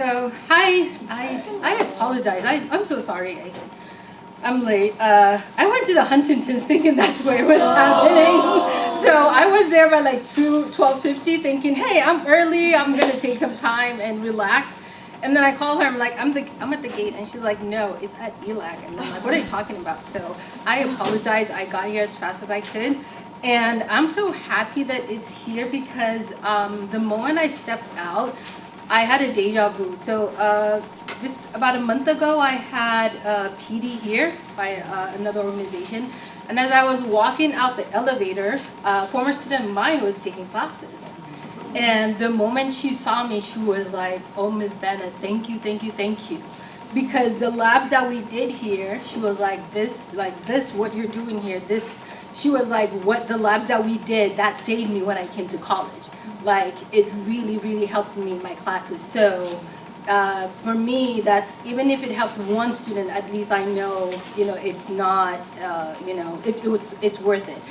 So, hi, I apologize. I'm so sorry. I'm late. I went to the Huntingtons thinking that's where it was happening. So I was there by like 12:50 thinking, hey, I'm early. I'm going to take some time and relax. And then I call her. I'm like, I'm at the gate. And she's like, no, it's at ELAC. And I'm like, what are you talking about? So I apologize. I got here as fast as I could. And I'm so happy that it's here because the moment I stepped out, I had a deja vu. So just about a month ago, I had a PD here by another organization. And as I was walking out the elevator, a former student of mine was taking classes. And the moment she saw me, she was like, oh, Ms. Benna, thank you, thank you, thank you. Because the labs that we did here, she was like, this, what you're doing here, this, she was like, what the labs that we did, that saved me when I came to college. Like, it really, really helped me in my classes. So for me, that's, even if it helped one student, at least I know, it's not, it's worth it.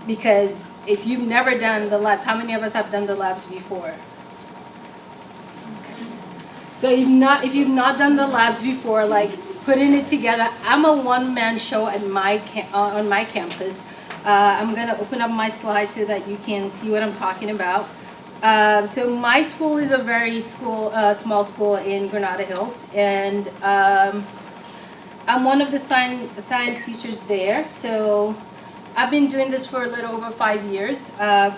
Because if you've never done the labs, how many of us have done the labs before? Okay. So if you've not done the labs before, like putting it together, I'm a one-man show at on my campus. I'm gonna open up my slide so that you can see what I'm talking about. So my school is a very small school in Granada Hills, and I'm one of the science teachers there. So I've been doing this for a little over 5 years.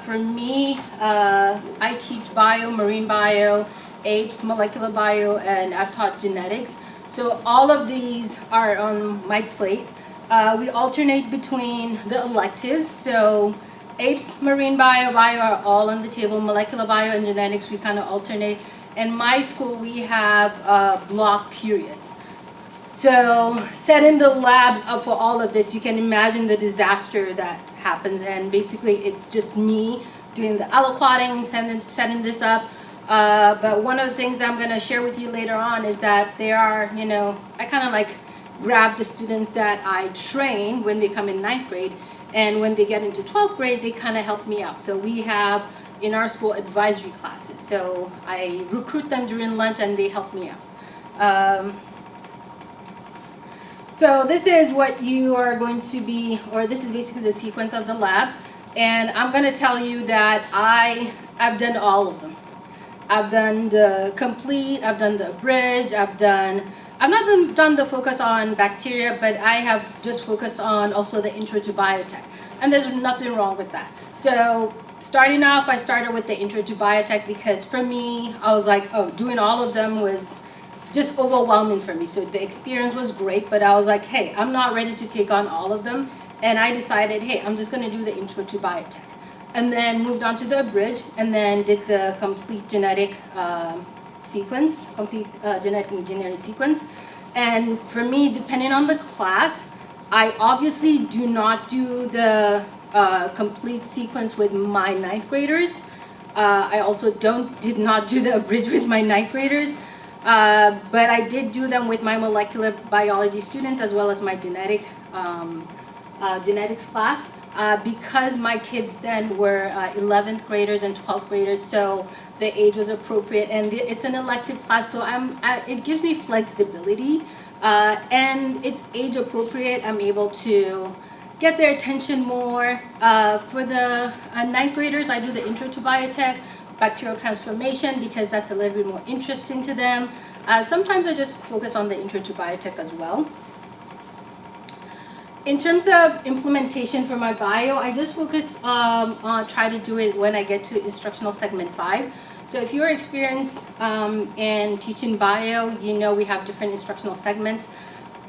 For me, I teach bio, marine bio, ABES, molecular bio, and I've taught genetics. So all of these are on my plate. We alternate between the electives. So ABES, marine bio, bio are all on the table. Molecular bio and genetics, we kind of alternate. In my school, we have block periods. So setting the labs up for all of this, you can imagine the disaster that happens. And basically, it's just me doing the aliquoting, setting this up. But one of the things I'm going to share with you later on is that there are, I kind of like grab the students that I train when they come in 9th grade. And when they get into 12th grade, they kind of help me out. So we have in our school advisory classes. So I recruit them during lunch and they help me out. So this is what you are going to be, or this is basically the sequence of the labs. And I'm going to tell you that I've done all of them. I've done the complete, I've done the abridged, I've not done the focus on bacteria, but I have just focused on also the intro to biotech. And there's nothing wrong with that. So starting off, I started with the intro to biotech because for me, I was like, oh, doing all of them was just overwhelming for me. So the experience was great, but I was like, hey, I'm not ready to take on all of them. And I decided, hey, I'm just gonna do the intro to biotech. And then moved on to the abridged, and then did the complete genetic sequence, complete genetic engineering sequence. And for me, depending on the class, I obviously do not do the complete sequence with my 9th graders. I also did not do the abridged with my 9th graders. But I did do them with my molecular biology students as well as my genetics class because my kids then were 11th graders and 12th graders, so the age was appropriate, and it's an elective class, so it gives me flexibility, and it's age appropriate. I'm able to get their attention more. For the 9th graders, I do the intro to biotech, bacterial transformation, because that's a little bit more interesting to them. Sometimes I just focus on the intro to biotech as well. In terms of implementation for my bio, I just focus on try to do it when I get to instructional segment 5. So if you're experienced in teaching bio, we have different instructional segments.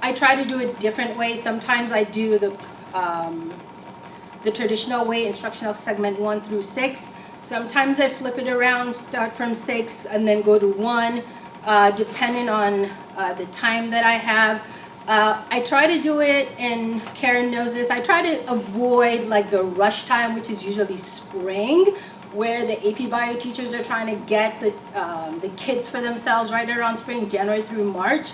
I try to do it different ways. Sometimes I do the traditional way, instructional segment 1 through 6. Sometimes I flip it around, start from 6 and then go to 1, depending on the time that I have. I try to do it, and Karen knows this, I try to avoid like the rush time, which is usually spring, where the AP Bio teachers are trying to get the kids for themselves right around spring, January through March.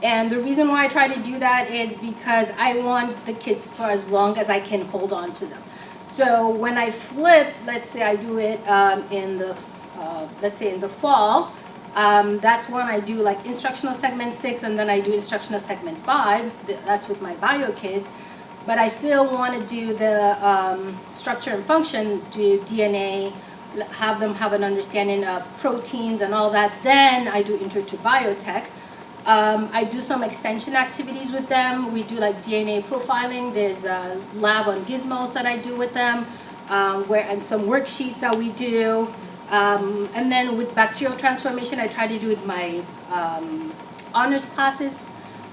And the reason why I try to do that is because I want the kids for as long as I can hold on to them. So when I flip, let's say I do it in the fall, That's when I do like instructional segment 6, and then I do instructional segment 5. That's with my bio kids. But I still want to do the structure and function, do DNA, have them have an understanding of proteins and all that. Then I do intro to biotech. I do some extension activities with them. We do like DNA profiling. There's a lab on gizmos that I do with them, and some worksheets that we do. And then with bacterial transformation, I try to do it in my honors classes.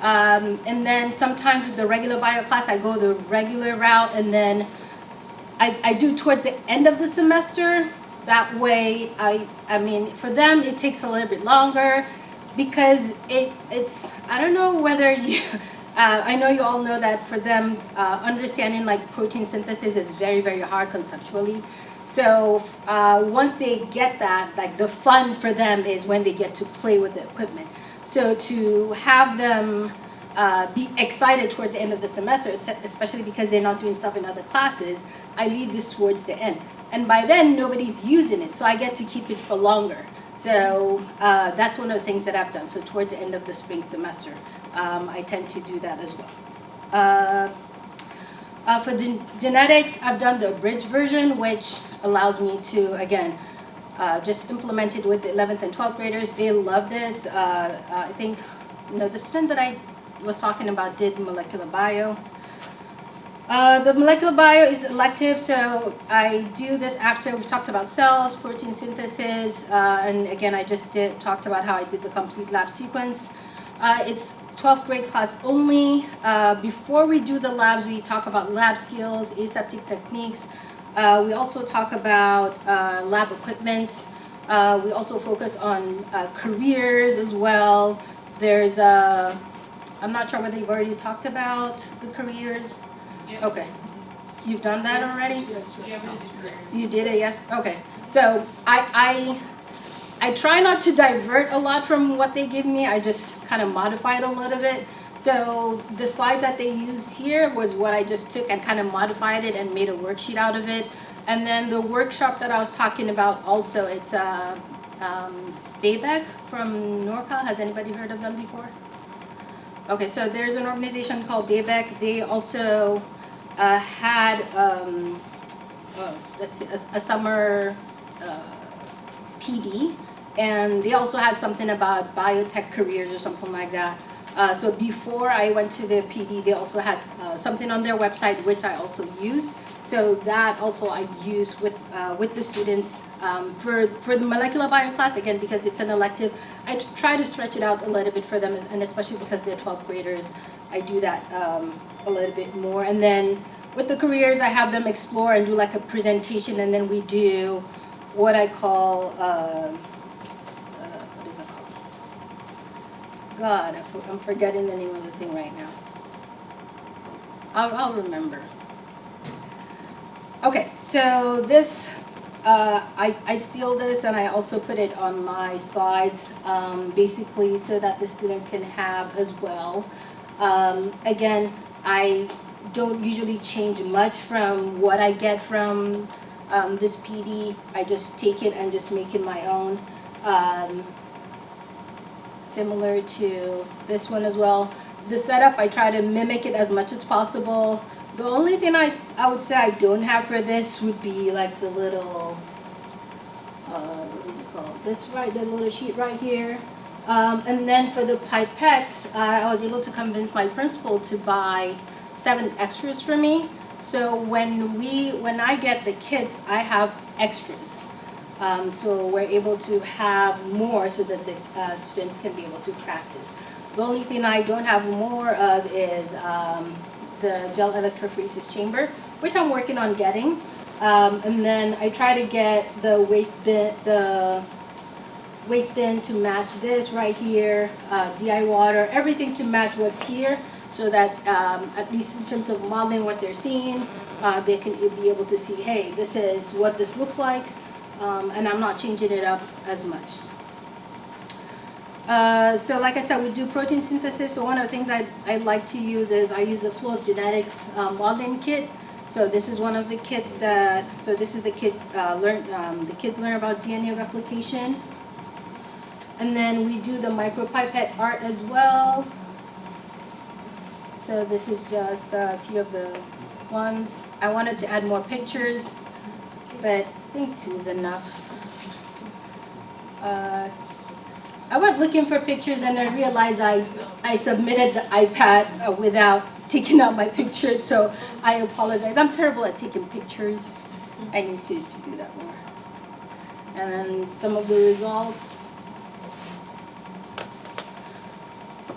And then sometimes with the regular bio class, I go the regular route, and then I do towards the end of the semester. That way, I mean, for them, it takes a little bit longer because it's, I don't know whether you, I know you all know that for them, understanding like protein synthesis is very, very hard conceptually. So once they get that, like the fun for them is when they get to play with the equipment. So to have them be excited towards the end of the semester, especially because they're not doing stuff in other classes, I leave this towards the end. And by then, nobody's using it, so I get to keep it for longer. So that's one of the things that I've done. So towards the end of the spring semester, I tend to do that as well. For genetics, I've done the abridged version, which allows me to, again, just implement it with the 11th and 12th graders. They love this. I think, the student that I was talking about did molecular bio. The molecular bio is elective, so I do this after we've talked about cells, protein synthesis, and again, I just talked about how I did the complete lab sequence. It's 12th grade class only. Before we do the labs, we talk about lab skills, aseptic techniques. We also talk about lab equipment. We also focus on careers as well. There's, I'm not sure whether you've already talked about the careers. Yeah. Okay. You've done that already? Yes. You did it, yes? Okay. So I try not to divert a lot from what they give me. I just kind of modify it a little bit. So the slides that they used here was what I just took and kind of modified it and made a worksheet out of it. And then the workshop that I was talking about also, it's ABE-LA from NorCal. Has anybody heard of them before? Okay, so there's an organization called ABE-LA. They also had let's see, a summer PD, and they also had something about biotech careers or something like that. So before I went to the PD, they also had something on their website which I also used. So that also I use with the students for the molecular bio class, again, because it's an elective. I try to stretch it out a little bit for them, and especially because they're 12th graders, I do that a little bit more. And then with the careers, I have them explore and do like a presentation, and then we do what I call, what is it called? God, I'm forgetting the name of the thing right now. I'll remember. Okay, so this, I steal this and I also put it on my slides, basically so that the students can have as well. Again, I don't usually change much from what I get from this PD. I just take it and just make it my own. Similar to this one as well. The setup, I try to mimic it as much as possible. The only thing I would say I don't have for this would be like the little, what is it called? The little sheet right here. And then for the pipettes, I was able to convince my principal to buy 7 extras for me. So when I get the kits, I have extras. So we're able to have more so that the students can be able to practice. The only thing I don't have more of is the gel electrophoresis chamber, which I'm working on getting. And then I try to get the waste bin to match this right here, DI water, everything to match what's here, so that at least in terms of modeling what they're seeing, they can be able to see, hey, this is what this looks like, and I'm not changing it up as much. So like I said, we do protein synthesis. So one of the things I like to use is I use the flow of genetics modeling kit. So this is one of the kits that, so this is the kids learn about DNA replication. And then we do the micropipette art as well. So this is just a few of the ones. I wanted to add more pictures, but I think 2 is enough. I went looking for pictures and I realized I submitted the iPad without taking out my pictures, so I apologize. I'm terrible at taking pictures. I need to do that more. And then some of the results.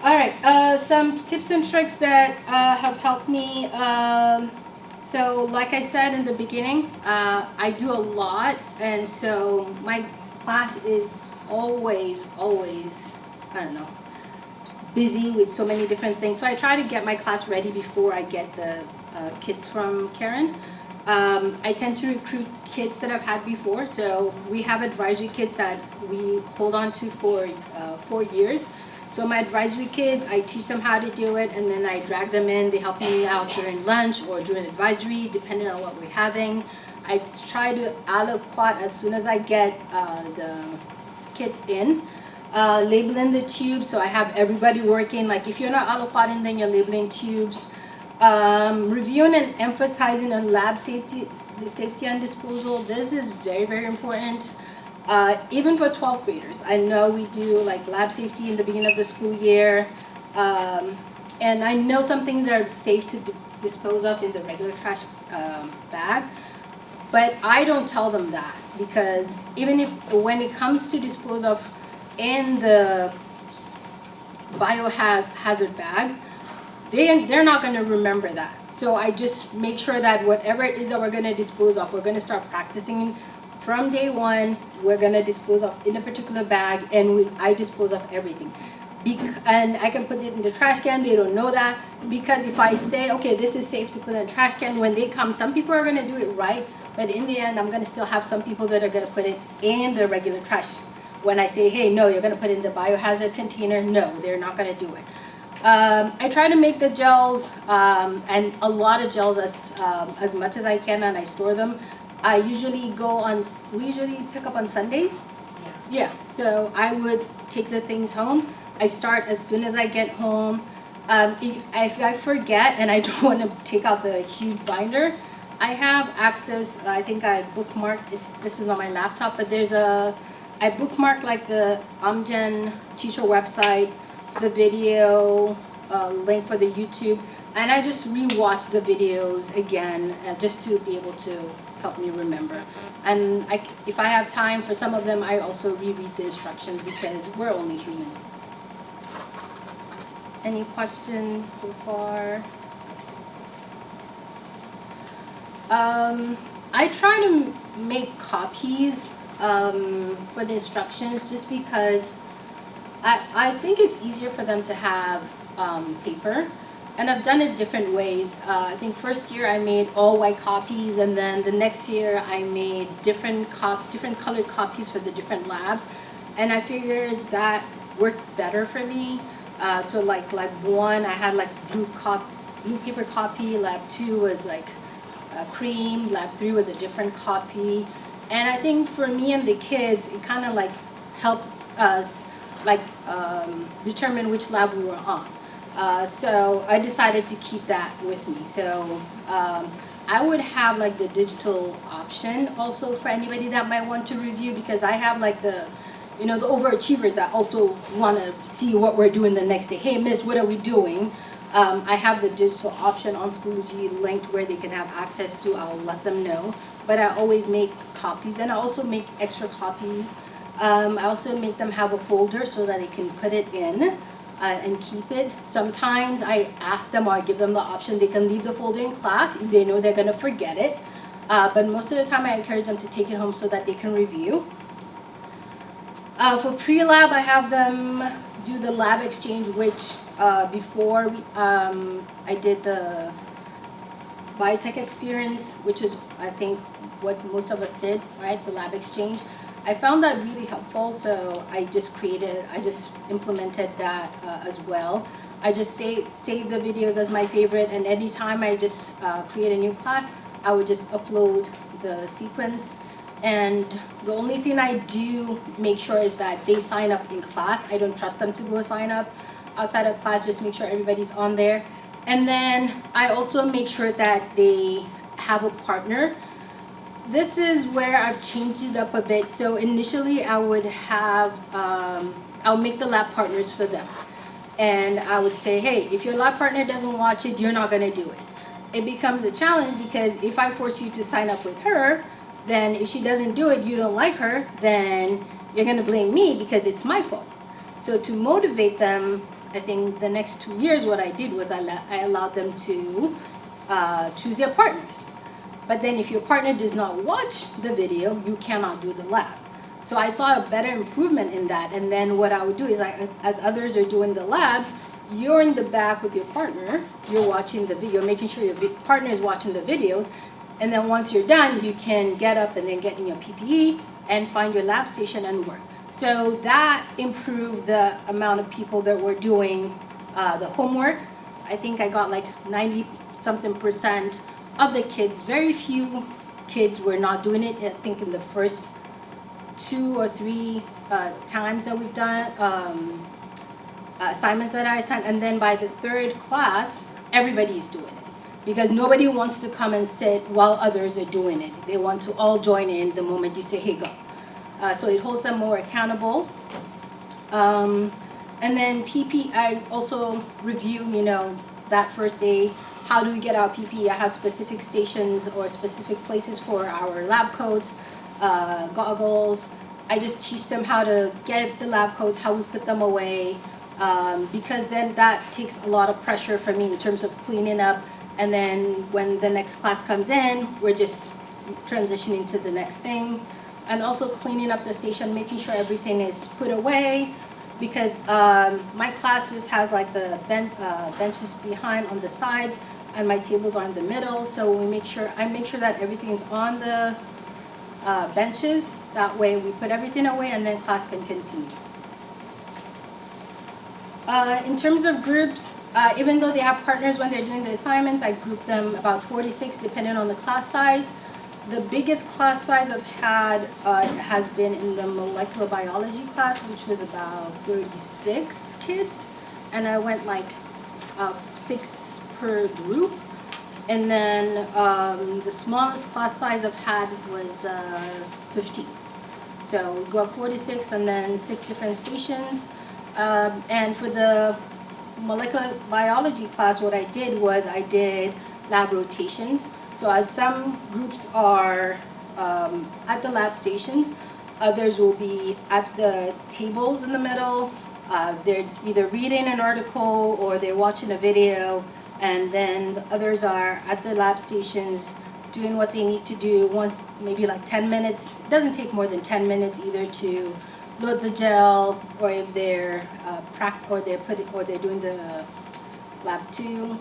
All right, some tips and tricks that have helped me. So like I said in the beginning, I do a lot, and so my class is always, I don't know, busy with so many different things. So I try to get my class ready before I get the kids from Karen. I tend to recruit kids that I've had before. So we have advisory kids that we hold on to for 4 years. So my advisory kids, I teach them how to do it, and then I drag them in. They help me out during lunch or during advisory, depending on what we're having. I try to aliquot as soon as I get the kids in. Labeling the tubes, so I have everybody working. Like if you're not aliquoting, then you're labeling tubes. Reviewing and emphasizing on lab safety and disposal. This is very important. Even for 12th graders, I know we do like lab safety in the beginning of the school year, and I know some things are safe to dispose of in the regular trash bag, but I don't tell them that, because even if when it comes to dispose of in the biohazard bag, they're not going to remember that. So I just make sure that whatever it is that we're going to dispose of, we're going to start practicing from day one. We're going to dispose of in a particular bag, and I dispose of everything. And I can put it in the trash can. They don't know that, because if I say, okay, this is safe to put in the trash can, when they come, some people are going to do it right, but in the end, I'm going to still have some people that are going to put it in the regular trash. When I say, hey, no, you're going to put it in the biohazard container, no, they're not going to do it. I try to make the gels, and a lot of gels as much as I can, and I store them. I usually we usually pick up on Sundays. Yeah, so I would take the things home. I start as soon as I get home. If I forget and I don't want to take out the huge binder, I have access. I think I bookmarked. This is on my laptop, but I bookmarked like the Amgen teacher website, the video link for the YouTube, and I just rewatch the videos again just to be able to help me remember. And if I have time for some of them, I also reread the instructions, because we're only human. Any questions so far? I try to make copies for the instructions, just because I think it's easier for them to have paper, and I've done it different ways. I think first year I made all white copies, and then the next year I made different colored copies for the different labs, and I figured that worked better for me. So like lab 1, I had like blue paper copy. Lab 2 was like cream. Lab 3 was a different copy, and I think for me and the kids, it kind of like helped us determine which lab we were on. So I decided to keep that with me. So I would have like the digital option also for anybody that might want to review, because I have like the overachievers that also want to see what we're doing the next day. Hey, miss, what are we doing? I have the digital option on Schoology linked where they can have access to. I'll let them know. But I always make copies, and I also make extra copies. I also make them have a folder so that they can put it in and keep it. Sometimes I ask them, or I give them the option, they can leave the folder in class if they know they're going to forget it. But most of the time I encourage them to take it home so that they can review. For pre-lab, I have them do the lab exchange, which before I did the biotech experience, which is I think what most of us did, right? The lab exchange. I found that really helpful, so I just implemented that as well. I just save the videos as my favorite, and anytime I just create a new class, I would just upload the sequence, And the only thing I do make sure is that they sign up in class. I don't trust them to go sign up outside of class, just make sure everybody's on there. And then I also make sure that they have a partner. This is where I've changed it up a bit. So initially I would have, I'll make the lab partners for them. And I would say, hey, if your lab partner doesn't watch it, you're not gonna do it. It becomes a challenge because if I force you to sign up with her, then if she doesn't do it, you don't like her, then you're gonna blame me because it's my fault. So to motivate them, I think the next 2 years what I did was I allowed them to choose their partners. But then if your partner does not watch the video, you cannot do the lab. So I saw a better improvement in that. And then what I would do is, as others are doing the labs, you're in the back with your partner, you're watching the video, making sure your partner is watching the videos. And then once you're done, you can get up and then get in your PPE and find your lab station and work. So that improved the amount of people that were doing the homework. I think I got like 90-something% of the kids. Very few kids were not doing it. I think in the first 2 or 3 times that we've done assignments that I assigned, and then by the 3rd class, everybody's doing it. Because nobody wants to come and sit while others are doing it. They want to all join in the moment you say, hey, go. So it holds them more accountable. And then PPE, I also review, that first day, how do we get our PPE? I have specific stations or specific places for our lab coats, goggles. I just teach them how to get the lab coats, how we put them away, because then that takes a lot of pressure from me in terms of cleaning up. And then when the next class comes in, we're just transitioning to the next thing. And also cleaning up the station, making sure everything is put away, because my class just has like the benches behind on the sides, and my tables are in the middle. So I make sure that everything is on the benches. That way we put everything away and then class can continue. In terms of groups, even though they have partners when they're doing the assignments, I group them about 46 depending on the class size. The biggest class size I've had has been in the molecular biology class, which was about 36 kids, and I went like 6 per group. And then the smallest class size I've had was 15. So we go up 46 and then 6 different stations. And for the molecular biology class, what I did was I did lab rotations. So as some groups are at the lab stations, others will be at the tables in the middle. They're either reading an article or they're watching a video, and then the others are at the lab stations doing what they need to do. Once, maybe like 10 minutes. It doesn't take more than 10 minutes either to load the gel, or if they're they're doing the lab 2.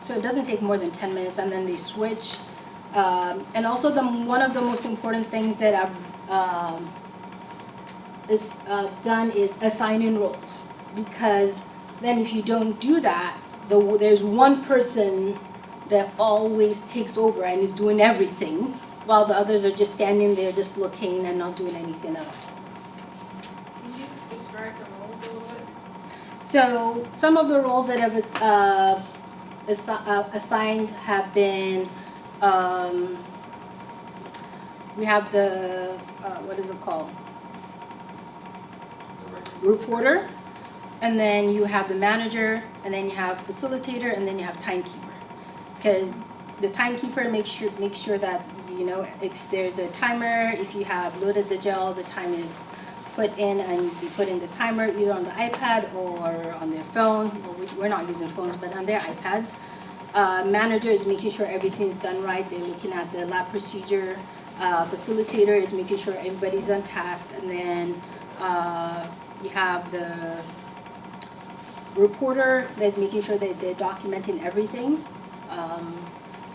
So it doesn't take more than 10 minutes, and then they switch. And also one of the most important things that I've done is assigning roles, because then if you don't do that, there's one person that always takes over and is doing everything, while the others are just standing there just looking and not doing anything else. Can you describe the roles a little bit? So some of the roles that I've assigned have been, we have the, what is it called? Reporter, and then you have the manager, and then you have facilitator, and then you have timekeeper. Because the timekeeper makes sure that, if there's a timer, if you have loaded the gel, the time is put in, and you put in the timer either on the iPad or on their phone. Well, we're not using phones, but on their iPads. Manager is making sure everything's done right. They're looking at the lab procedure. Facilitator is making sure everybody's on task, and then you have the reporter that's making sure that they're documenting everything.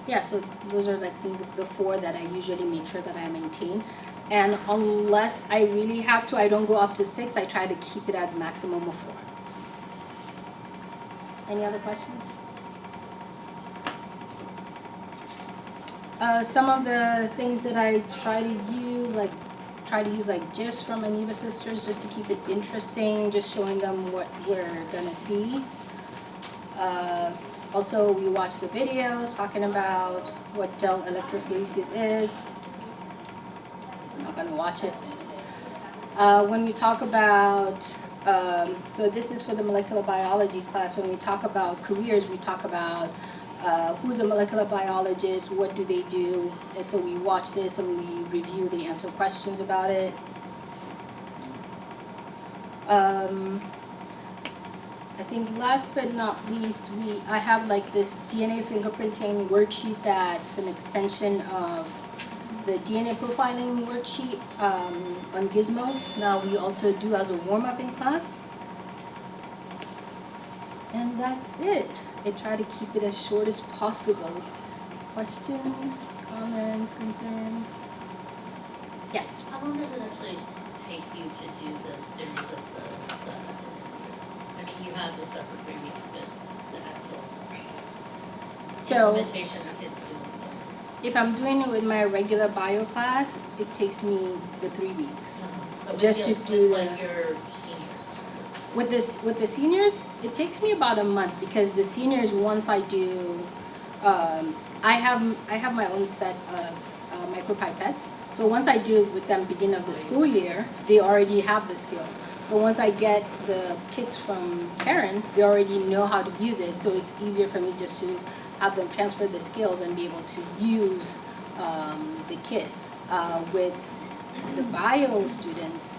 Yeah, so those are like the 4 that I usually make sure that I maintain. And unless I really have to, I don't go up to 6. I try to keep it at maximum of 4. Any other questions? Some of the things that I try to use, like GIFs from Aniva Sisters just to keep it interesting, just showing them what we're gonna see. Also, we watch the videos talking about what gel electrophoresis is. I'm not gonna watch it. When we talk about, so this is for the molecular biology class, when we talk about careers, we talk about who's a molecular biologist, what do they do, and so we watch this and we review the answer questions about it. I think last but not least, I have like this DNA fingerprinting worksheet that's an extension of the DNA profiling worksheet on Gizmos. Now we also do as a warm-up in class. And that's it. I try to keep it as short as possible. Questions, comments, concerns? Yes? How long does it actually take you to do the series of the stuff at the end of the year? I mean, you have the stuff for 3 weeks, but the actual implementation of kids doing it. If I'm doing it with my regular bio class, it takes me the 3 weeks. But Just to do the, like your seniors. with the seniors, it takes me about a month because the seniors, once I do, I have my own set of micropipettes. So once I do it with them beginning of the school year, they already have the skills. So once I get the kits from Karen, they already know how to use it. So it's easier for me just to have them transfer the skills and be able to use the kit. With the bio students,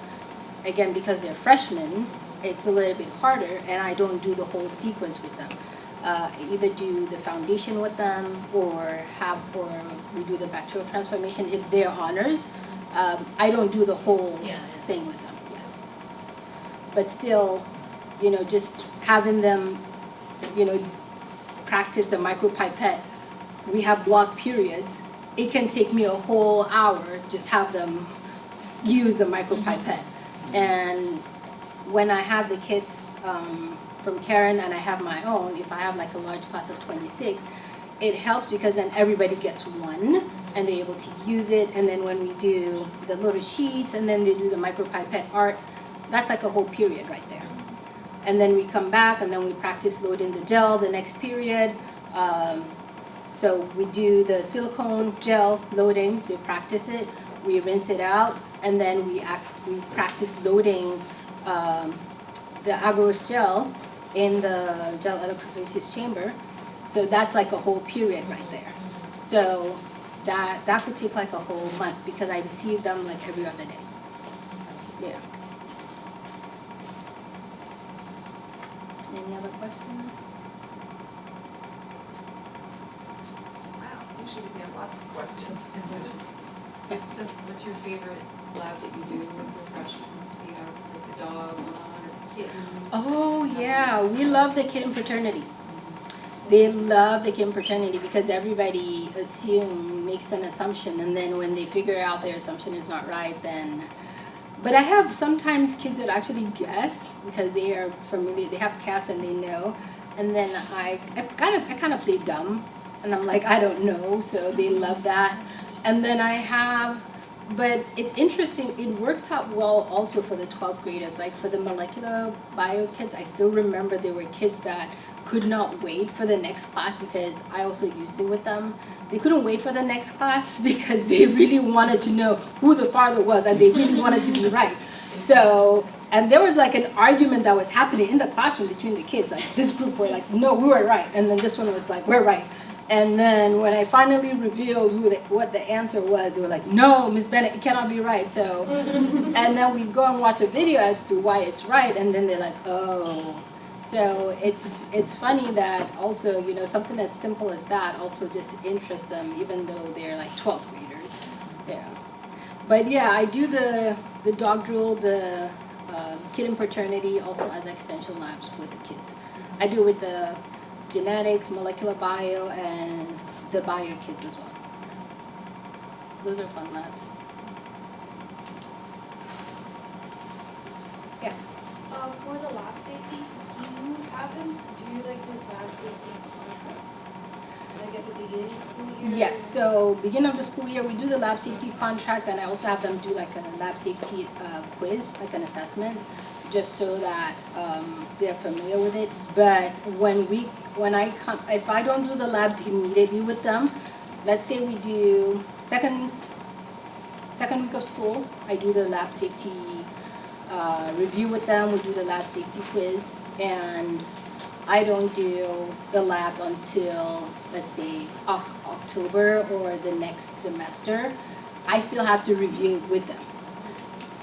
again, because they're freshmen, it's a little bit harder, and I don't do the whole sequence with them. I either do the foundation with them, or we do the bacterial transformation if they're honors. I don't do the whole thing with them. Yes, but still, just having them, practice the micropipette. We have block periods. It can take me a whole hour just have them use the micropipette. And when I have the kits from Karen and I have my own, if I have like a large class of 26, it helps because then everybody gets one and they're able to use it. And then when we do the little sheets and then they do the micropipette art, that's like a whole period right there. And then we come back and then we practice loading the gel the next period. So we do the silicone gel loading, they practice it, we rinse it out, and then we practice loading the agarose gel in the gel electrophoresis chamber. So that's like a whole period right there. So that could take like a whole month because I see them like every other day. Yeah. Any other questions? Wow, usually we have lots of questions. What's your favorite lab that you do with your freshmen? Do you have like a dog or kittens? Oh yeah, we love the kitten fraternity. They love the kitten fraternity because everybody makes an assumption, and then when they figure out their assumption is not right, then. But I have sometimes kids that actually guess because they are familiar. They have cats and they know, and then I kind of play dumb, and I'm like I don't know, so they love that. And then but it's interesting. It works out well also for the 12th graders. Like for the molecular bio kids, I still remember there were kids that could not wait for the next class because I also used it with them. They couldn't wait for the next class because they really wanted to know who the father was and they really wanted to be right. So, and there was like an argument that was happening in the classroom between the kids. Like this group were like, no, we were right. And then this one was like, we're right. And then when I finally revealed what the answer was, they were like, no, Ms. Bennett, it cannot be right. So, and then we go and watch a video as to why it's right. And then they're like, oh. So it's funny that also, something as simple as that also just interests them, even though they're like 12th graders. Yeah. But yeah, I do the dog drool, the kitten fraternity also as extension labs with the kids. I do with the genetics, molecular bio, and the bio kids as well. Those are fun labs. Yeah. For the lab safety, do you have them do like those lab safety contracts? like at the beginning of school year? Yes, so beginning of the school year, we do the lab safety contract, and I also have them do like a lab safety quiz, like an assessment, just so that they're familiar with it. But when I come, if I don't do the labs immediately with them, let's say we do second week of school, I do the lab safety review with them, we do the lab safety quiz, and I don't do the labs until, let's say, October or the next semester. I still have to review it with them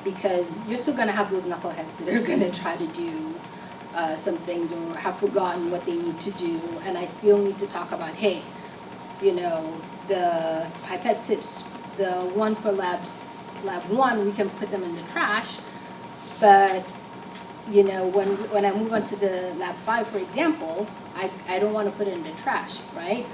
because you're still gonna have those knuckleheads that are gonna try to do some things or have forgotten what they need to do, and I still need to talk about, hey, you know, the pipette tips, the one for lab 1, we can put them in the trash, but you know, when I move on to the lab 5, for example, I don't want to put it in the trash, right?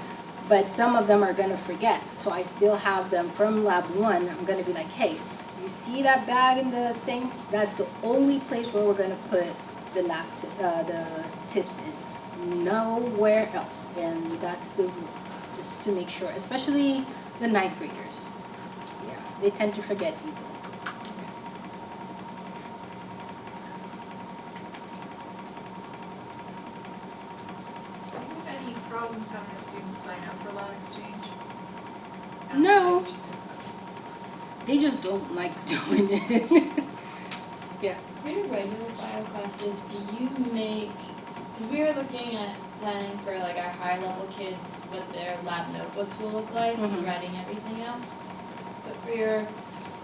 But some of them are going to forget. So I still have them from lab 1. I'm going to be like, hey, you see that bag in the sink? That's the only place where we're going to put the the tips in. Nowhere else. And that's the rule, just to make sure, especially the 9th graders. Yeah, they tend to forget easily. Do you have any problems having the students sign up for lab exchange? No. They just don't like doing it. Yeah. For your regular bio classes, do you make, because we were looking at planning for like our high level kids what their lab notebooks will look like and Mhm. writing everything out. But for your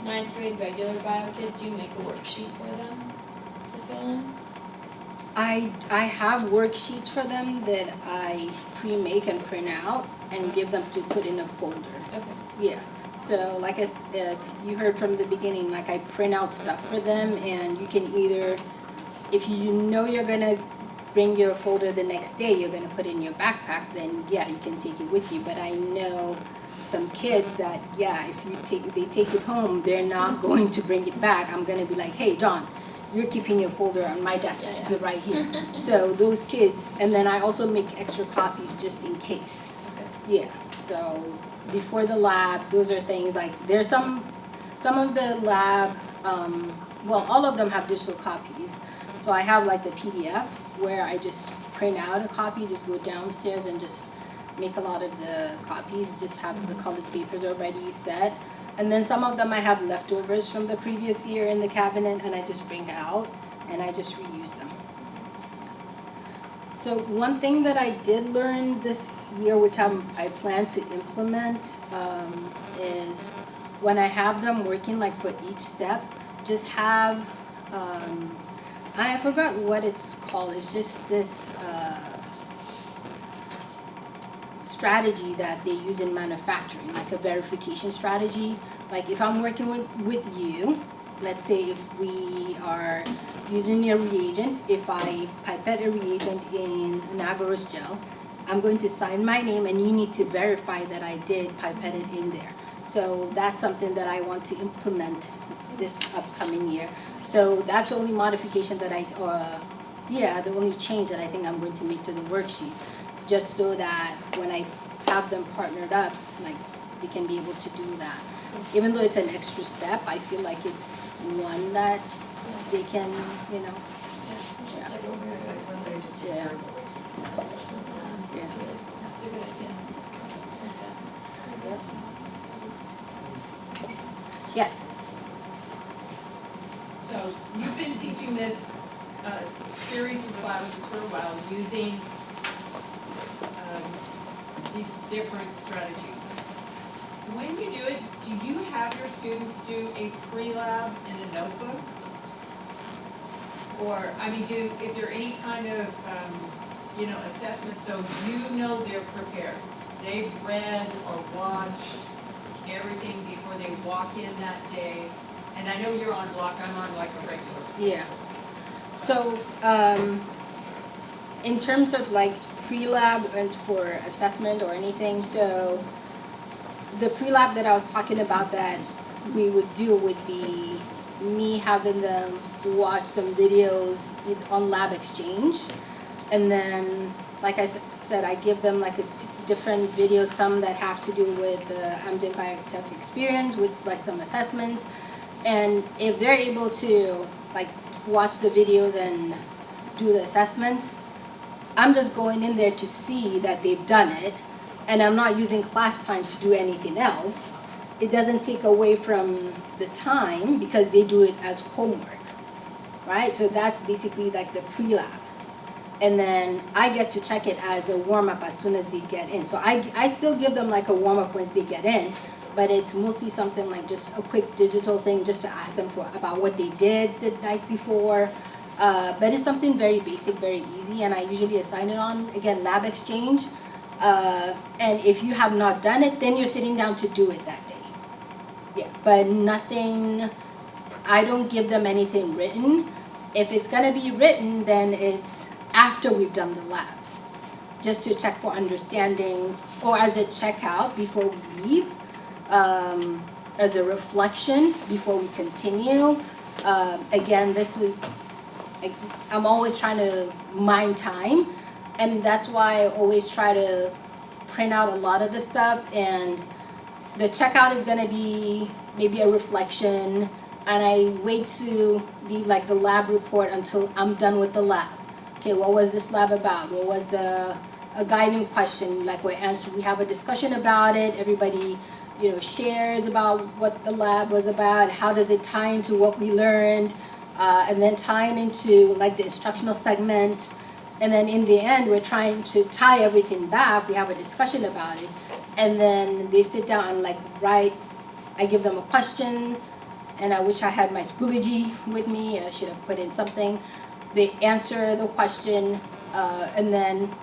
9th grade regular bio kids, do you make a worksheet for them to fill in? I have worksheets for them that I pre-make and print out and give them to put in a folder. Okay. Yeah. So like if you heard from the beginning, like I print out stuff for them, and you can either, if you know you're gonna bring your folder the next day, you're gonna put it in your backpack, then yeah, you can take it with you. But I know some kids that, yeah, if they take it home, they're not going to bring it back. I'm gonna be like, hey, John, you're keeping your folder on my desk, Yeah, keep it right here. So those kids, and then I also make extra copies just in case. Okay. Yeah, so before the lab, those are things like, there's some of the lab, well, all of them have digital copies. So I have like the PDF where I just print out a copy, just go downstairs and just make a lot of the copies, just have the colored papers already set. And then some of them I have leftovers from the previous year in the cabinet, and I just bring out and I just reuse them. So one thing that I did learn this year, which I plan to implement, is when I have them working like for each step, just have, and I forgot what it's called, it's just this strategy that they use in manufacturing, like a verification strategy. Like if I'm working with you, let's say if we are using your reagent, if I pipette a reagent in an agarose gel, I'm going to sign my name and you need to verify that I did pipette it in there. So that's something that I want to implement this upcoming year. So that's the only modification that the only change that I think I'm going to make to the worksheet, just so that when I have them partnered up, like we can be able to do that. Even though it's an extra step, I feel like it's one that they can, you know. Yeah. It's like over. It's like when they're just Yeah. Yeah. It's a good idea. Yep. Yes. So you've been teaching this series of classes for a while using these different strategies. When you do it, do you have your students do a pre-lab in a notebook? Or, I mean, is there any kind of, assessment so you know they're prepared? They've read or watched everything before they walk in that day? And I know you're on block, I'm on like a regular school. Yeah. So, in terms of like pre-lab and for assessment or anything, so the pre-lab that I was talking about that we would do would be me having them watch some videos on Lab Exchange. And then, like I said, I give them like different videos, some that have to do with the Amgen Biotech experience, with like some assessments. And if they're able to like watch the videos and do the assessments, I'm just going in there to see that they've done it, and I'm not using class time to do anything else. It doesn't take away from the time because they do it as homework, right? So that's basically like the pre-lab. And then I get to check it as a warm-up as soon as they get in. So I still give them like a warm-up once they get in, but it's mostly something like just a quick digital thing just to ask them about what they did the night before. But it's something very basic, very easy, and I usually assign it on, again, Lab Exchange. And if you have not done it, then you're sitting down to do it that day. Yeah, but nothing, I don't give them anything written. If it's gonna be written, then it's after we've done the labs, just to check for understanding, or as a checkout before we leave, as a reflection before we continue. Again, this was, I'm always trying to mind time, and that's why I always try to print out a lot of the stuff, and the checkout is gonna be maybe a reflection, and I wait to leave like the lab report until I'm done with the lab. Okay, what was this lab about? What was a guiding question? Like we have a discussion about it, everybody, you know, shares about what the lab was about, how does it tie into what we learned, and then tying into like the instructional segment. And then in the end, we're trying to tie everything back. We have a discussion about it. And then they sit down and like write, I give them a question, and I wish I had my Schoology with me. I should have put in something. They answer the question, and then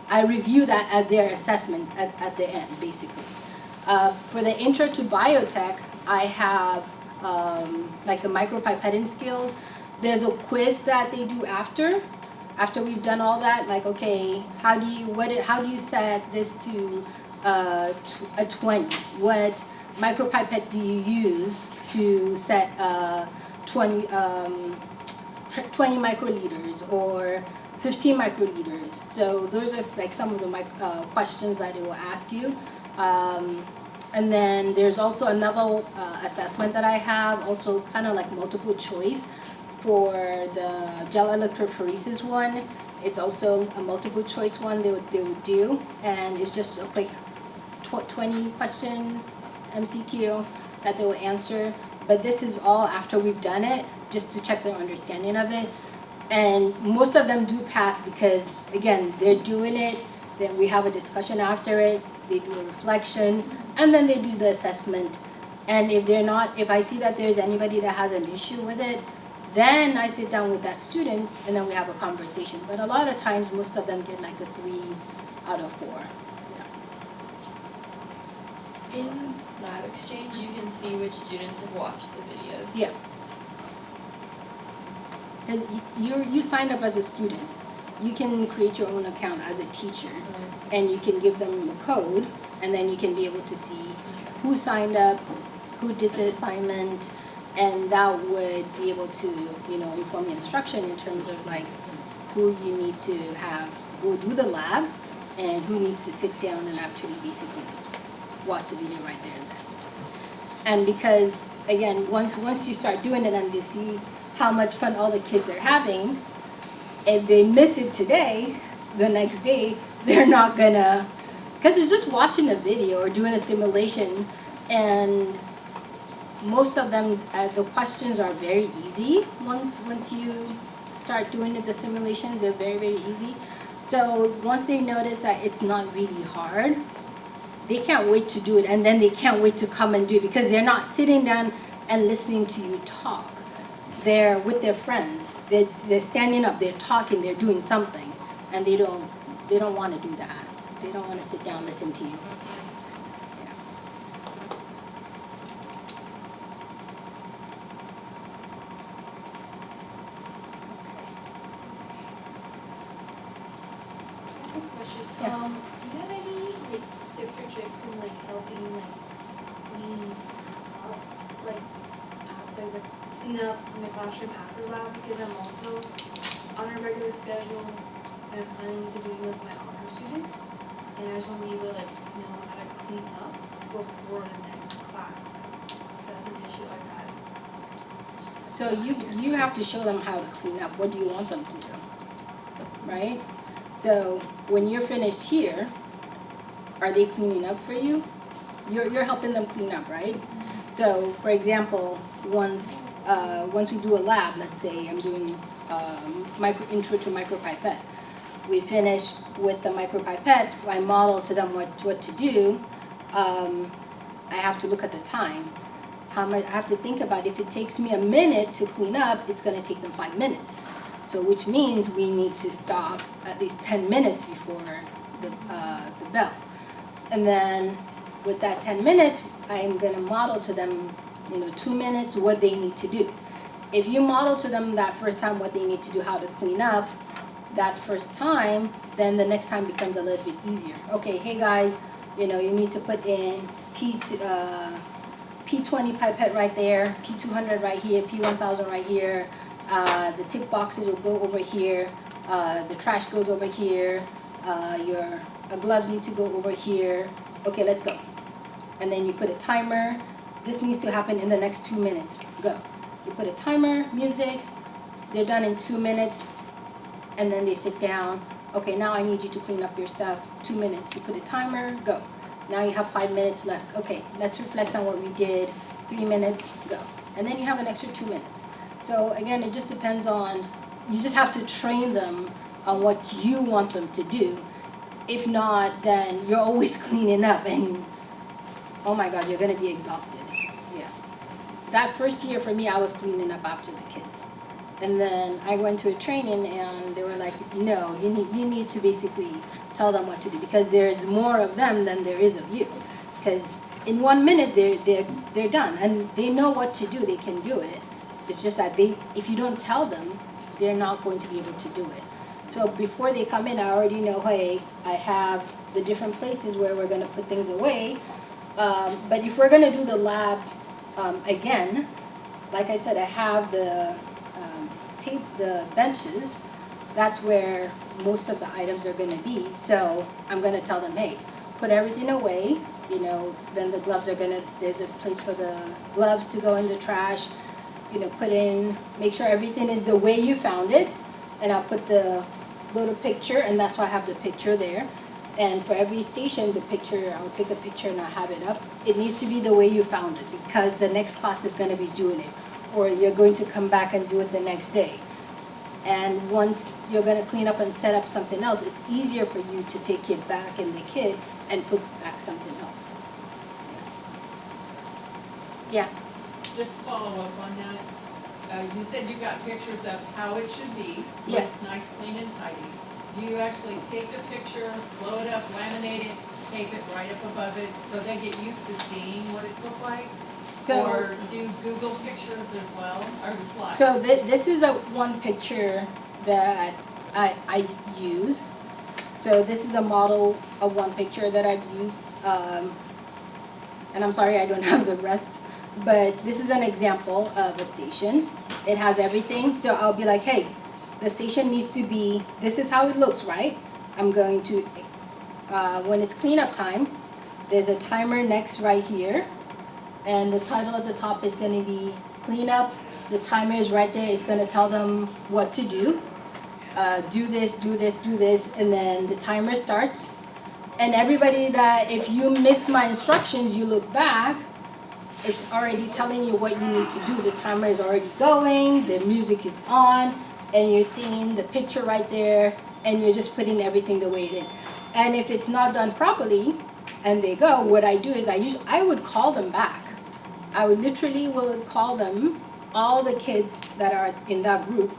I review that as their assessment at the end, basically. For the intro to biotech, I have like the micropipetting skills. There's a quiz that they do after we've done all that. Like, okay, how do you set this to a 20? What micropipette do you use to set 20 microliters or 15 microliters? So those are like some of the questions that it will ask you. And then there's also another assessment that I have, also kind of like multiple choice for the gel electrophoresis one. It's also a multiple choice one they would do, and it's just a quick 20 question MCQ that they will answer. But this is all after we've done it, just to check their understanding of it. And most of them do pass because, again, they're doing it, then we have a discussion after it, they do a reflection, and then they do the assessment. And if I see that there's anybody that has an issue with it, then I sit down with that student and then we have a conversation. But a lot of times, most of them get like a 3 out of 4. Yeah. In Lab Exchange, you can see which students have watched the videos. Yeah. Because you signed up as a student. You can create your own account as a teacher, and you can give them a code, and then you can be able to see who signed up, who did the assignment, and that would be able to, inform your instruction in terms of like who you need to have go do the lab, and who needs to sit down and actually basically watch the video right there and then. And because again, once you start doing it and they see how much fun all the kids are having, if they miss it today, the next day they're not gonna, because it's just watching a video or doing a simulation, and most of them, the questions are very easy. Once you start doing the simulations, they're very, very easy. So once they notice that it's not really hard, they can't wait to do it, and then they can't wait to come and do it because they're not sitting down and listening to you talk. They're with their friends. They're standing up. They're talking. They're doing something, and they don't want to do that. They don't want to sit down and listen to you. Question. Yeah. Do you have any tips or tricks in helping clean up after the clean up in the classroom after lab? Because I'm also on a regular schedule and I'm planning to do with my honor students. And I just want to be able to like know how to clean up before the next class comes. So that's an issue I had. So you have to show them how to clean up. What do you want them to do? Right? So when you're finished here, are they cleaning up for you? You're helping them clean up, right? So for example, once we do a lab, let's say I'm doing intro to micropipette. We finish with the micropipette, I model to them what to do. I have to look at the time. How much I have to think about if it takes me a minute to clean up, it's gonna take them 5 minutes. So which means we need to stop at least 10 minutes before the bell. And then with that 10 minutes, I'm gonna model to them, 2 minutes, what they need to do. If you model to them that first time what they need to do, how to clean up, that first time, then the next time becomes a little bit easier. Okay, hey guys, you need to put in P20 pipette right there, P200 right here, P1000 right here. The tip boxes will go over here. The trash goes over here. Your gloves need to go over here. Okay, let's go. And then you put a timer. This needs to happen in the next 2 minutes. Go. You put a timer, music. They're done in 2 minutes. And then they sit down. Okay, now I need you to clean up your stuff. 2 minutes. You put a timer, go. Now you have 5 minutes left. Okay, let's reflect on what we did. 3 minutes, go. And then you have an extra 2 minutes. So again, it just depends on, you just have to train them on what you want them to do. If not, then you're always cleaning up and oh my God, you're gonna be exhausted. Yeah. That first year for me, I was cleaning up after the kids. And then I went to a training and they were like, no, you need to basically tell them what to do because there's more of them than there is of you. Because in 1 minute, they're done and they know what to do, they can do it. It's just that if you don't tell them, they're not going to be able to do it. So before they come in, I already know, hey, I have the different places where we're gonna put things away. But if we're gonna do the labs again, like I said, I have the the benches. That's where most of the items are gonna be. So I'm gonna tell them, hey, put everything away. Then the gloves are there's a place for the gloves to go in the trash. Make sure everything is the way you found it. And I'll put the little picture, and that's why I have the picture there. And for every station, the picture, I'll take a picture and I'll have it up. It needs to be the way you found it because the next class is going to be doing it. Or you're going to come back and do it the next day. And once you're going to clean up and set up something else, it's easier for you to take it back in the kit and put back something else. Yeah. Just to follow up on that, you said you got pictures of how it should be, when Yes. it's nice, clean and tidy. Do you actually take the picture, blow it up, laminate it, tape it right up above it, so they get used to seeing what it's looked like? Or do Google pictures as well, or the slides? So this is one picture that I use. So this is a model of one picture that I've used. And I'm sorry I don't have the rest. But this is an example of a station. It has everything. So I'll be like, hey, the station needs to be, this is how it looks, right? I'm going to, when it's cleanup time, there's a timer next right here. And the title at the top is going to be cleanup. The timer is right there. It's going to tell them what to do. Do this, do this, do this. And then the timer starts. And everybody that, if you miss my instructions, you look back, it's already telling you what you need to do. The timer is already going, the music is on, and you're seeing the picture right there, and you're just putting everything the way it is. And if it's not done properly, and they go, what I do is I would call them back. I would literally will call them, all the kids that are in that group,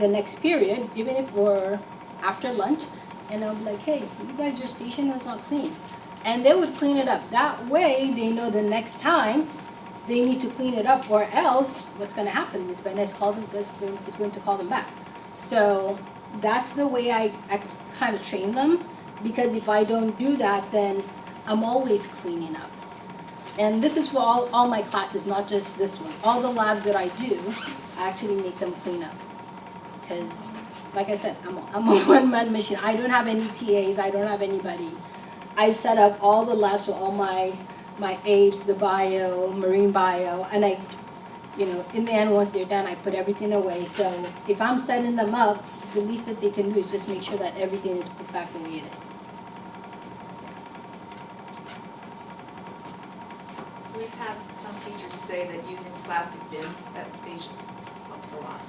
the next period, even if we're after lunch, and I'll be like, hey, you guys, your station was not clean. And they would clean it up. That way, they know the next time they need to clean it up, or else what's going to happen is Benna is going to call them back. So that's the way I kind of train them, because if I don't do that, then I'm always cleaning up. And this is for all my classes, not just this one. All the labs that I do, I actually make them clean up. because, like I said, I'm a one-man machine. I don't have any TAs, I don't have anybody. I set up all the labs for all my ABEs, the bio, marine bio, and I, you know, in the end, once they're done, I put everything away. So if I'm setting them up, the least that they can do is just make sure that everything is put back the way it is. We've had some teachers say that using plastic bins at stations helps a lot.